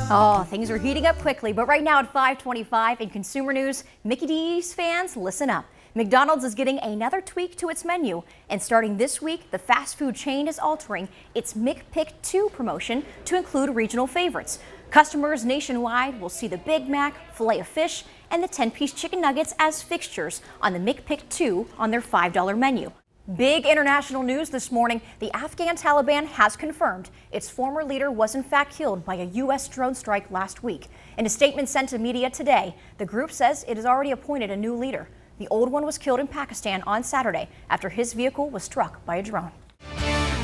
Oh, things are heating up quickly, but right now at 5:25 in consumer news, Mickey D's fans, listen up. McDonald's is getting another tweak to its menu, and starting this week, the fast food chain is altering its McPick 2 promotion to include regional favorites. Customers nationwide will see the Big Mac, filet of fish, and the 10-piece chicken nuggets as fixtures on the McPick 2 on their $5 menu. Big international news this morning. The Afghan Taliban has confirmed its former leader was in fact killed by a U.S. drone strike last week. In a statement sent to media today, the group says it has already appointed a new leader. The old one was killed in Pakistan on Saturday after his vehicle was struck by a drone.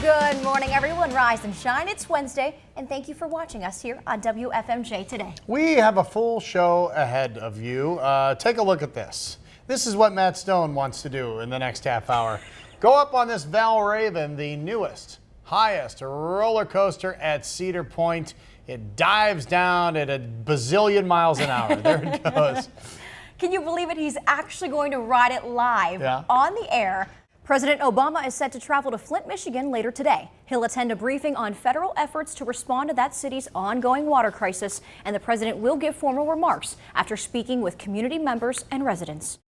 Good morning, everyone. Rise and shine. It's Wednesday, and thank you for watching us here on WFMJ today. We have a full show ahead of you. Take a look at this. This is what Matt Stone wants to do in the next half hour. Go up on this Valraven, the newest, highest roller coaster at Cedar Point. It dives down at a bazillion miles an hour. There it goes. Can you believe it? He's actually going to ride it live on the air. President Obama is set to travel to Flint, Michigan later today. He'll attend a briefing on federal efforts to respond to that city's ongoing water crisis, and the president will give formal remarks after speaking with community members and residents.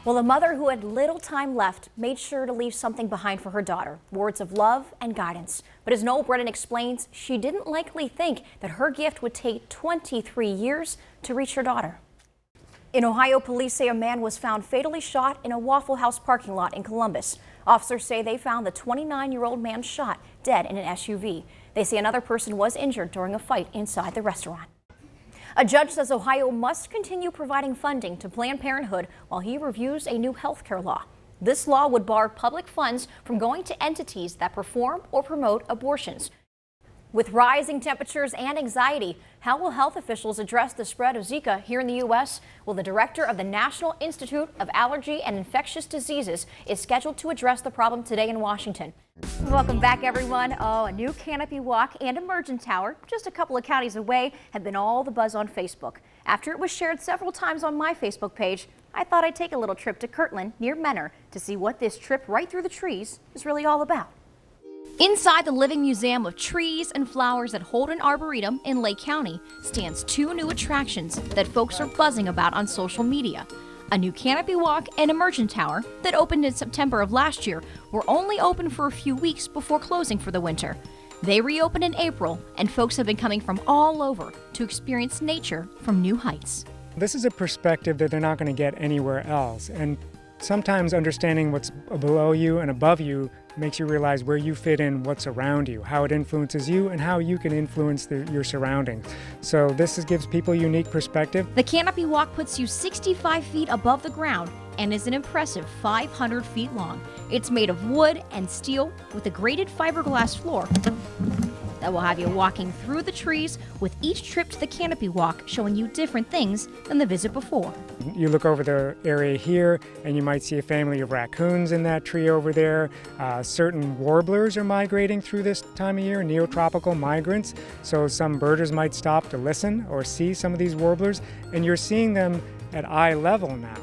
Well, a mother who had little time left made sure to leave something behind for her daughter, words of love and guidance. But as Noel Brennan explains, she didn't likely think that her gift would take 23 years to reach her daughter. In Ohio, police say a man was found fatally shot in a Waffle House parking lot in Columbus. Officers say they found the 29-year-old man shot dead in an SUV. They say another person was injured during a fight inside the restaurant. A judge says Ohio must continue providing funding to Planned Parenthood while he reviews a new health care law. This law would bar public funds from going to entities that perform or promote abortions. With rising temperatures and anxiety, how will health officials address the spread of Zika here in the U.S.? Well, the director of the National Institute of Allergy and Infectious Diseases is scheduled to address the problem today in Washington. Welcome back, everyone. Oh, a new canopy walk and emergent tower just a couple of counties away have been all the buzz on Facebook. After it was shared several times on my Facebook page, I thought I'd take a little trip to Kirtland near Menor to see what this trip right through the trees is really all about. Inside the Living Museum of Trees and Flowers at Holden Arboretum in Lake County stands two new attractions that folks are buzzing about on social media. A new canopy walk and emergent tower that opened in September of last year were only open for a few weeks before closing for the winter. They reopened in April, and folks have been coming from all over to experience nature from new heights. This is a perspective that they're not going to get anywhere else, and sometimes understanding what's below you and above you makes you realize where you fit in, what's around you, how it influences you, and how you can influence your surroundings. So this gives people a unique perspective. The canopy walk puts you 65 feet above the ground and is an impressive 500 feet long. It's made of wood and steel with a graded fiberglass floor that will have you walking through the trees, with each trip to the canopy walk showing you different things than the visit before. You look over the area here and you might see a family of raccoons in that tree over there. Certain warblers are migrating through this time of year, neotropical migrants. So some birders might stop to listen or see some of these warblers, and you're seeing them at eye level now.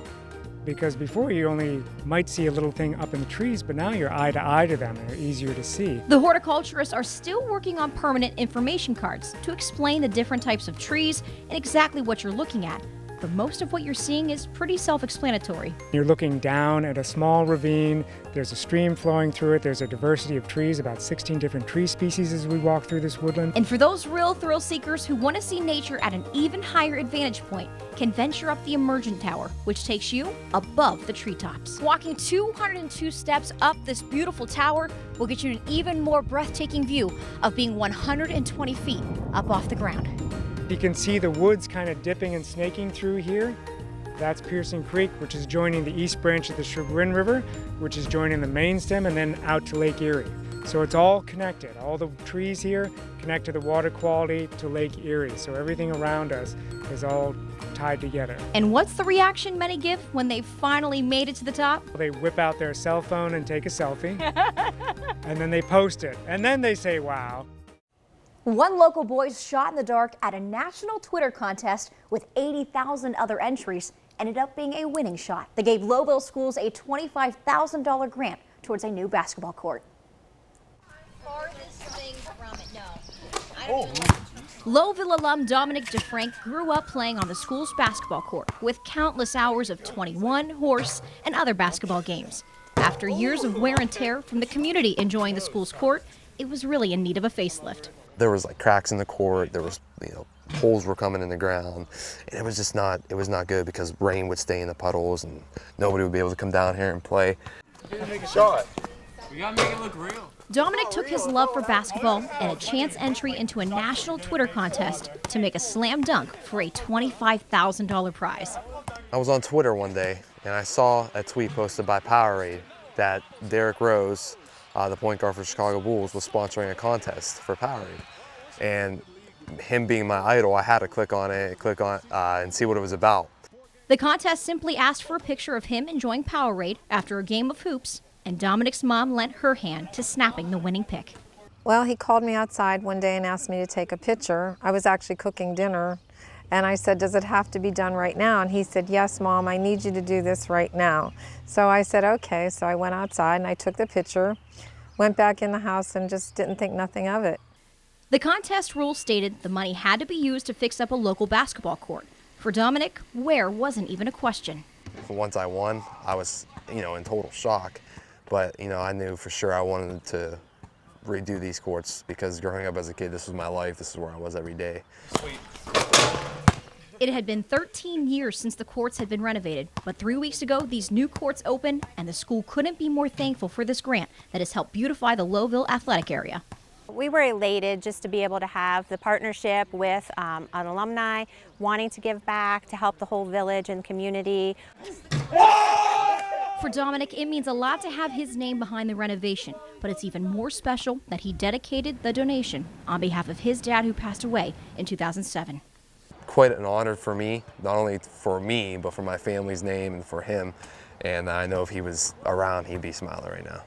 Because before you only might see a little thing up in the trees, but now you're eye to eye to them and they're easier to see. The horticulturists are still working on permanent information cards to explain the different types of trees and exactly what you're looking at. But most of what you're seeing is pretty self-explanatory. You're looking down at a small ravine. There's a stream flowing through it. There's a diversity of trees, about 16 different tree species as we walk through this woodland. And for those real thrill seekers who want to see nature at an even higher advantage point, can venture up the emergent tower, which takes you above the treetops. Walking 202 steps up this beautiful tower will get you an even more breathtaking view of being 120 feet up off the ground. You can see the woods kind of dipping and snaking through here. That's Pearson Creek, which is joining the east branch of the Chagrin River, which is joining the main stem, and then out to Lake Erie. So it's all connected. All the trees here connect to the water quality to Lake Erie. So everything around us is all tied together. And what's the reaction many give when they finally made it to the top? They whip out their cell phone and take a selfie, and then they post it, and then they say, wow. One local boy shot in the dark at a national Twitter contest with 80,000 other entries ended up being a winning shot that gave Lowville schools a $25,000 grant towards a new basketball court. Farthest thing from it, no. I don't even know. Lowville alum Dominic DeFrank grew up playing on the school's basketball court with countless hours of 21, horse, and other basketball games. After years of wear and tear from the community enjoying the school's court, it was really in need of a facelift. There was like cracks in the court, there was, holes were coming in the ground, and it was just not good because rain would stay in the puddles and nobody would be able to come down here and play. Make a shot. We gotta make it look real. Dominic took his love for basketball and a chance entry into a national Twitter contest to make a slam dunk for a $25,000 prize. I was on Twitter one day and I saw a tweet posted by Powerade that Derrick Rose, the point guard for Chicago Bulls, was sponsoring a contest for Powerade. And him being my idol, I had to click on it, and see what it was about. The contest simply asked for a picture of him enjoying Powerade after a game of hoops, and Dominic's mom lent her hand to snapping the winning pic. Well, he called me outside one day and asked me to take a picture. I was actually cooking dinner, and I said, "Does it have to be done right now?" And he said, "Yes, Mom, I need you to do this right now." So I said, "Okay." So I went outside and I took the picture, went back in the house, and just didn't think nothing of it. The contest rules stated the money had to be used to fix up a local basketball court. For Dominic, where wasn't even a question. Once I won, I was, in total shock. But, I knew for sure I wanted to redo these courts because growing up as a kid, this was my life. This is where I was every day. Sweet. It had been 13 years since the courts had been renovated, but 3 weeks ago, these new courts opened, and the school couldn't be more thankful for this grant that has helped beautify the Lowville athletic area. We were elated just to be able to have the partnership with an alumni wanting to give back to help the whole village and community. For Dominic, it means a lot to have his name behind the renovation, but it's even more special that he dedicated the donation on behalf of his dad who passed away in 2007. Quite an honor for me, not only for me, but for my family's name and for him. And I know if he was around, he'd be smiling right now.